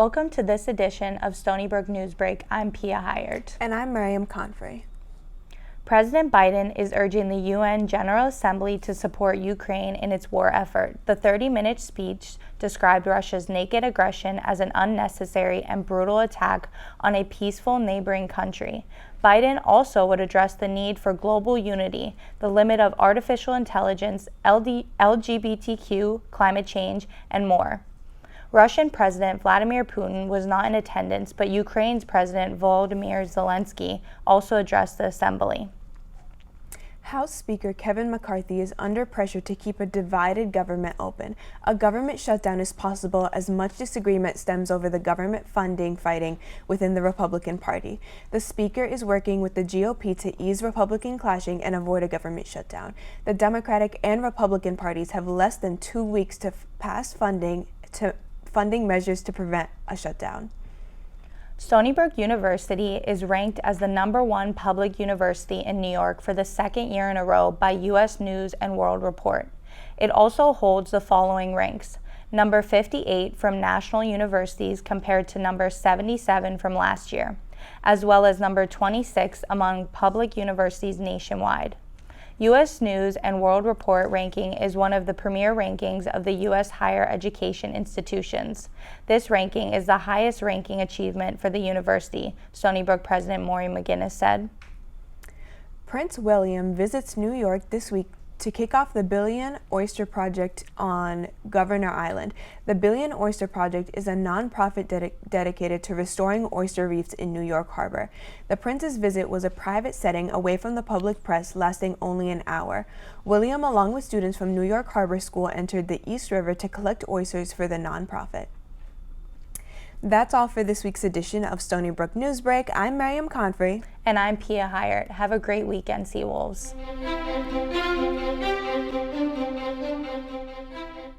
Welcome to this edition of Stony Brook Newsbreak. I'm Pia Hired. And I'm Miriam Confrey. President Biden is urging the UN General Assembly to support Ukraine in its war effort. The 30-minute speech described Russia's naked aggression as an unnecessary and brutal attack on a peaceful neighboring country. Biden also would address the need for global unity, the limit of artificial intelligence, LGBTQ, climate change, and more. Russian President Vladimir Putin was not in attendance, but Ukraine's President Volodymyr Zelensky also addressed the assembly. House Speaker Kevin McCarthy is under pressure to keep a divided government open. A government shutdown is possible as much disagreement stems over the government funding fighting within the Republican Party. The Speaker is working with the GOP to ease Republican clashing and avoid a government shutdown. The Democratic and Republican parties have less than 2 weeks to pass funding measures to prevent a shutdown. Stony Brook University is ranked as the #1 public university in New York for the second year in a row by U.S. News and World Report. It also holds the following ranks: number 58 from national universities compared to number 77 from last year, as well as number 26 among public universities nationwide. U.S. News and World Report ranking is one of the premier rankings of the U.S. higher education institutions. This ranking is the highest ranking achievement for the university, Stony Brook President Maury McGinnis said. Prince William visits New York this week to kick off the Billion Oyster Project on Governor Island. The Billion Oyster Project is a nonprofit dedicated to restoring oyster reefs in New York Harbor. The prince's visit was a private setting away from the public press, lasting only an hour. William, along with students from New York Harbor School, entered the East River to collect oysters for the nonprofit. That's all for this week's edition of Stony Brook Newsbreak. I'm Miriam Confrey. And I'm Pia Hired. Have a great weekend, Seawolves.